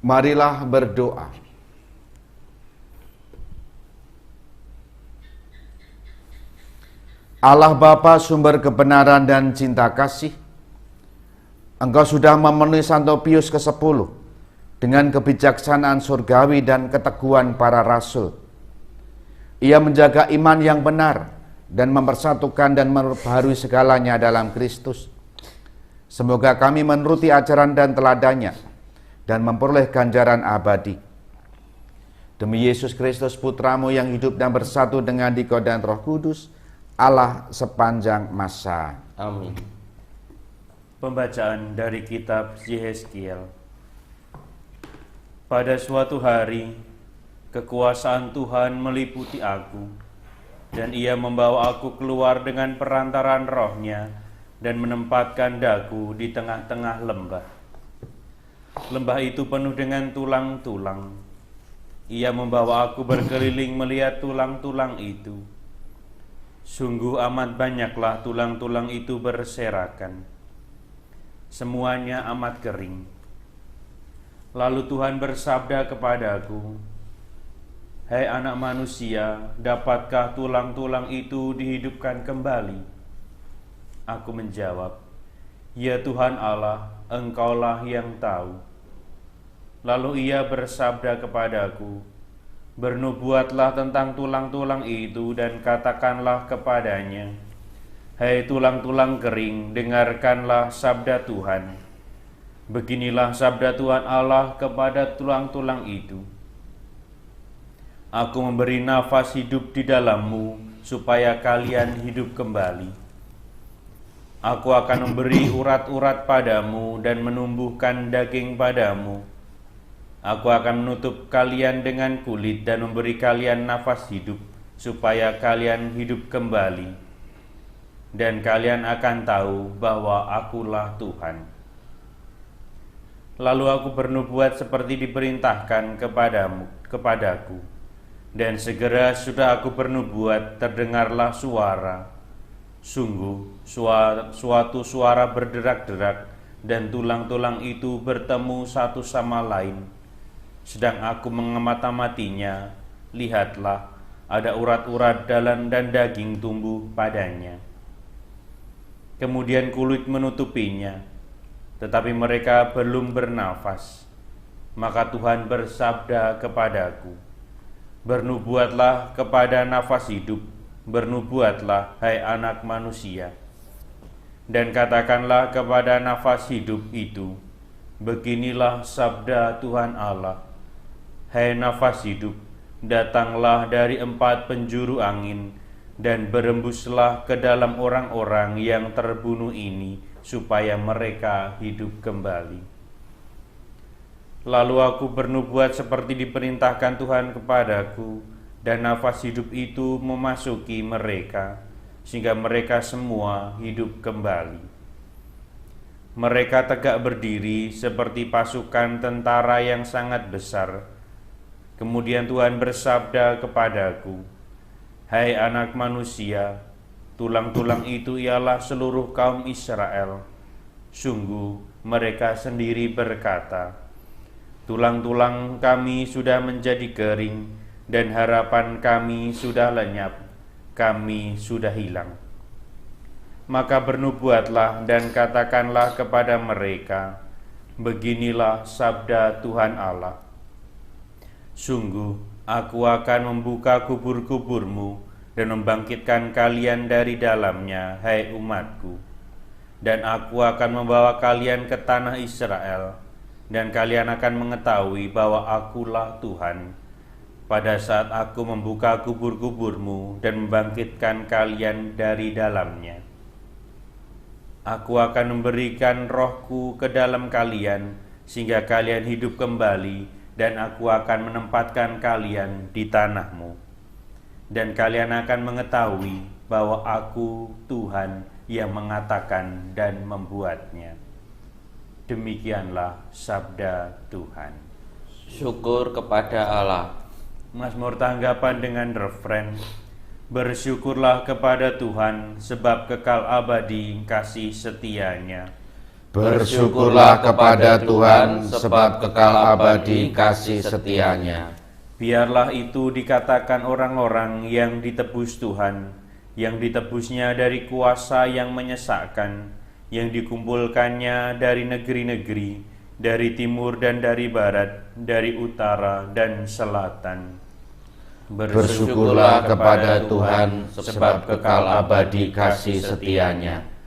Marilah berdoa. Allah Bapa, sumber kebenaran dan cinta kasih, Engkau sudah memenuhi Santo Pius ke-10 dengan kebijaksanaan surgawi dan keteguhan para rasul. Ia menjaga iman yang benar dan mempersatukan dan memperbaharui segalanya dalam Kristus. Semoga kami menuruti ajaran dan teladannya dan memperoleh ganjaran abadi. Demi Yesus Kristus Putramu yang hidup dan bersatu dengan Dikau dan Roh Kudus, Allah sepanjang masa. Amin. Pembacaan dari kitab Yehezkiel. Pada suatu hari, kekuasaan Tuhan meliputi aku, dan Ia membawa aku keluar dengan perantaran Roh-Nya dan menempatkan daku di tengah-tengah lembah. Lembah itu penuh dengan tulang-tulang. Ia membawa aku berkeliling melihat tulang-tulang itu. Sungguh amat banyaklah tulang-tulang itu berserakan. Semuanya amat kering. Lalu Tuhan bersabda kepadaku, "Hai anak manusia, dapatkah tulang-tulang itu dihidupkan kembali?" Aku menjawab, "Ya Tuhan Allah, Engkaulah yang tahu." Lalu Ia bersabda kepadaku, "Bernubuatlah tentang tulang-tulang itu dan katakanlah kepadanya, hai tulang-tulang kering, dengarkanlah sabda Tuhan. Beginilah sabda Tuhan Allah kepada tulang-tulang itu. Aku memberi nafas hidup di dalammu, supaya kalian hidup kembali. Aku akan memberi urat-urat padamu dan menumbuhkan daging padamu. Aku akan menutup kalian dengan kulit dan memberi kalian nafas hidup, supaya kalian hidup kembali. Dan kalian akan tahu bahwa Akulah Tuhan." Lalu aku bernubuat seperti diperintahkan kepadaku. Dan segera sudah aku bernubuat, terdengarlah suara. Sungguh, suatu suara berderak-derak, dan tulang-tulang itu bertemu satu sama lain. Sedang aku mengamati-amatinya, lihatlah, ada urat-urat dalam dan daging tumbuh padanya. Kemudian kulit menutupinya, tetapi mereka belum bernafas. Maka Tuhan bersabda kepadaku, "Bernubuatlah kepada nafas hidup, bernubuatlah, hai anak manusia. Dan katakanlah kepada nafas hidup itu, beginilah sabda Tuhan Allah. Hai nafas hidup, datanglah dari 4 penjuru angin, dan berembuslah ke dalam orang-orang yang terbunuh ini, supaya mereka hidup kembali." Lalu aku bernubuat seperti diperintahkan Tuhan kepadaku, dan nafas hidup itu memasuki mereka, sehingga mereka semua hidup kembali. Mereka tegak berdiri seperti pasukan tentara yang sangat besar. Kemudian Tuhan bersabda kepadaku, "Hai anak manusia, tulang-tulang itu ialah seluruh kaum Israel. Sungguh mereka sendiri berkata, tulang-tulang kami sudah menjadi kering, dan harapan kami sudah lenyap, kami sudah hilang." Maka bernubuatlah dan katakanlah kepada mereka, beginilah sabda Tuhan Allah. Sungguh, aku akan membuka kubur-kuburmu dan membangkitkan kalian dari dalamnya, hai umatku. Dan aku akan membawa kalian ke tanah Israel, dan kalian akan mengetahui bahwa Akulah Tuhan, pada saat aku membuka kubur-kuburmu dan membangkitkan kalian dari dalamnya. Aku akan memberikan Roh-Ku ke dalam kalian, sehingga kalian hidup kembali, dan aku akan menempatkan kalian di tanahmu. Dan kalian akan mengetahui bahwa Aku Tuhan yang mengatakan dan membuatnya. Demikianlah sabda Tuhan. Syukur kepada Allah. Mazmur tanggapan dengan refren, "Bersyukurlah kepada Tuhan, sebab kekal abadi kasih setianya." Bersyukurlah kepada Tuhan, sebab kekal abadi kasih setianya. Biarlah itu dikatakan orang-orang yang ditebus Tuhan, yang ditebusnya dari kuasa yang menyesakkan, yang dikumpulkannya dari negeri-negeri, dari timur dan dari barat, dari utara dan selatan. Bersyukurlah kepada Tuhan, sebab kekal abadi kasih setianya.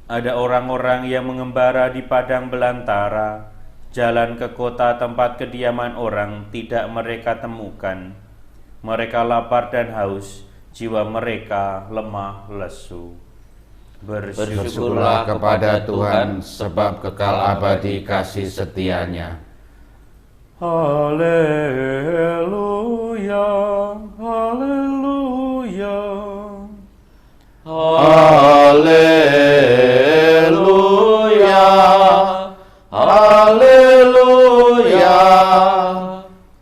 Ada orang-orang yang mengembara di padang belantara, jalan ke kota tempat kediaman orang tidak mereka temukan. Mereka lapar dan haus, jiwa mereka lemah lesu. Bersyukurlah kepada Tuhan, sebab kekal abadi kasih setianya. Haleluya, haleluya. Haleluya, haleluya.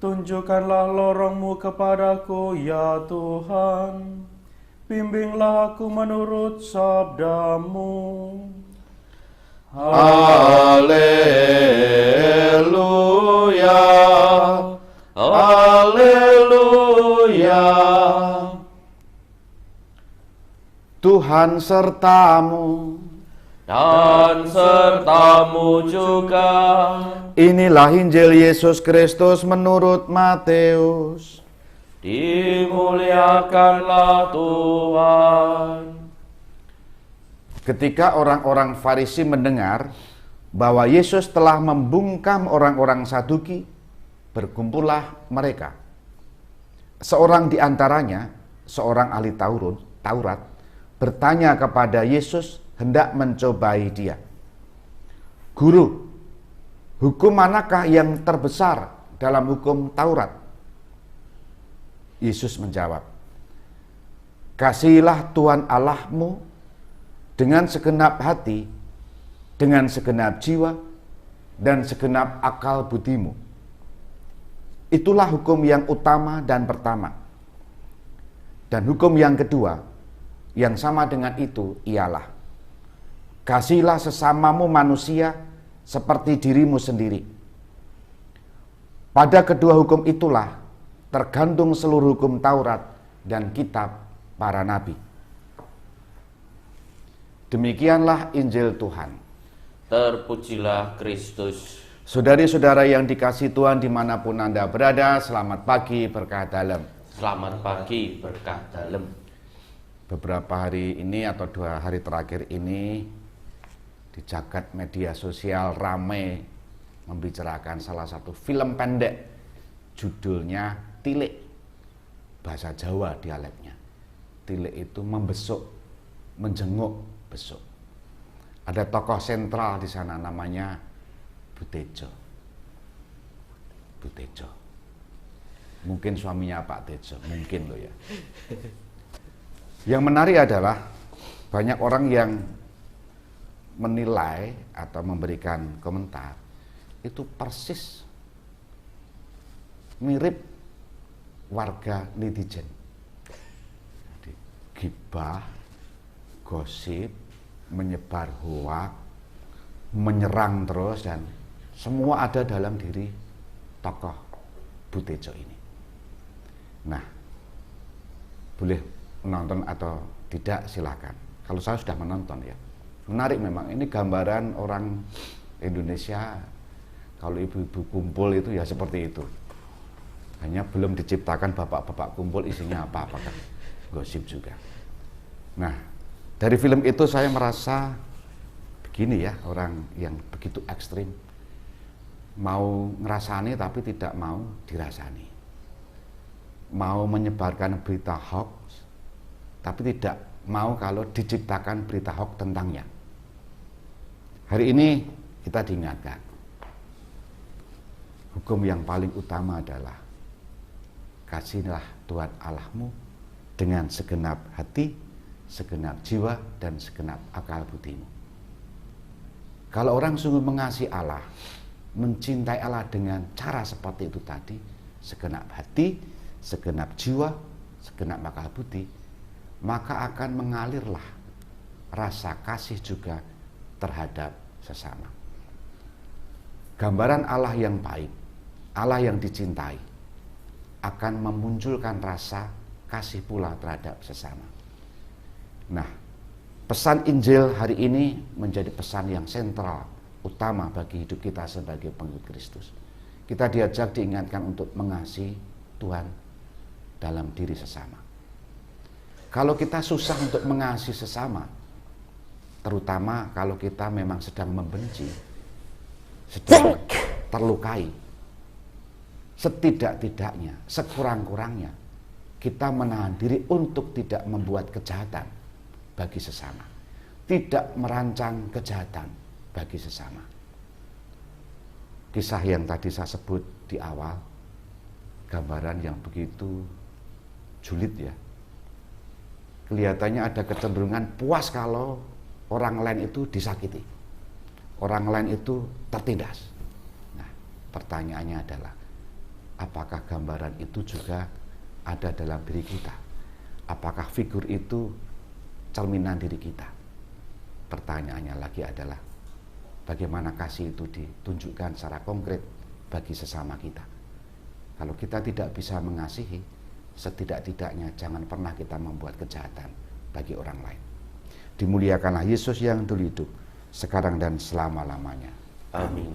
Tunjukkanlah lorongmu kepadaku, ya Tuhan. Bimbinglah aku menurut sabdamu. Haleluya, haleluya. Tuhan sertamu Dan sertamu juga. Inilah Injil Yesus Kristus menurut Matius. Dimuliakanlah Tuhan. Ketika orang-orang Farisi mendengar bahwa Yesus telah membungkam orang-orang Saduki, berkumpullah mereka. Seorang di antaranya, seorang ahli Taurat, bertanya kepada Yesus hendak mencobai dia. Guru, hukum manakah yang terbesar dalam hukum Taurat? Yesus menjawab, kasihilah Tuhan Allahmu dengan segenap hati, dengan segenap jiwa, dan segenap akal budimu. Itulah hukum yang utama dan pertama. Dan hukum yang kedua, yang sama dengan itu ialah, kasihilah sesamamu manusia seperti dirimu sendiri. Pada kedua hukum itulah tergantung seluruh hukum Taurat dan kitab para nabi. Demikianlah Injil Tuhan. Terpujilah Kristus. Saudari-saudara yang dikasihi Tuhan dimanapun Anda berada, selamat pagi berkah dalam. Selamat pagi berkah dalam. Beberapa hari ini atau 2 hari terakhir ini di jagat media sosial ramai membicarakan salah satu film pendek, judulnya Tilik, bahasa Jawa dialeknya. Tilik itu membesuk, menjenguk besuk. Ada tokoh sentral di sana namanya Butejo. Butejo. Mungkin suaminya Pak Tejo, mungkin loh ya. Yang menarik adalah banyak orang yang menilai atau memberikan komentar itu persis mirip warga netizen. Jadi, gibah, gosip, menyebar hoak, menyerang terus, dan semua ada dalam diri tokoh Butejo ini. Nah, boleh menonton atau tidak silakan. Kalau saya sudah menonton ya, menarik memang. Ini gambaran orang Indonesia kalau ibu-ibu kumpul itu ya seperti itu. Hanya belum diciptakan bapak-bapak kumpul isinya apa-apa kan, gosip juga. Nah, dari film itu saya merasa begini ya, orang yang begitu ekstrim, mau ngerasani tapi tidak mau dirasani, mau menyebarkan berita hoax tapi tidak mau kalau diciptakan berita hoax tentangnya. Hari ini kita diingatkan, hukum yang paling utama adalah kasihilah Tuhan Allahmu dengan segenap hati, segenap jiwa, dan segenap akal budimu. Kalau orang sungguh mengasihi Allah, mencintai Allah dengan cara seperti itu tadi, segenap hati, segenap jiwa, segenap akal budi, maka akan mengalirlah rasa kasih juga terhadap sesama. Gambaran Allah yang baik, Allah yang dicintai, akan memunculkan rasa kasih pula terhadap sesama. Nah, pesan Injil hari ini menjadi pesan yang sentral, utama bagi hidup kita sebagai pengikut Kristus. Kita diajak, diingatkan untuk mengasihi Tuhan dalam diri sesama. Kalau kita susah untuk mengasihi sesama, terutama kalau kita memang sedang membenci, sedang terlukai, setidak-tidaknya, sekurang-kurangnya, kita menahan diri untuk tidak membuat kejahatan bagi sesama, tidak merancang kejahatan bagi sesama. Kisah yang tadi saya sebut di awal, gambaran yang begitu julid ya. Kelihatannya ada kecenderungan puas kalau orang lain itu disakiti, orang lain itu tertindas. Nah, pertanyaannya adalah, apakah gambaran itu juga ada dalam diri kita? Apakah figur itu cerminan diri kita? Pertanyaannya lagi adalah, bagaimana kasih itu ditunjukkan secara konkret bagi sesama kita? Kalau kita tidak bisa mengasihi, setidak-tidaknya jangan pernah kita membuat kejahatan bagi orang lain. Dimuliakanlah Yesus yang dulu hidup, sekarang dan selama-lamanya. Amin.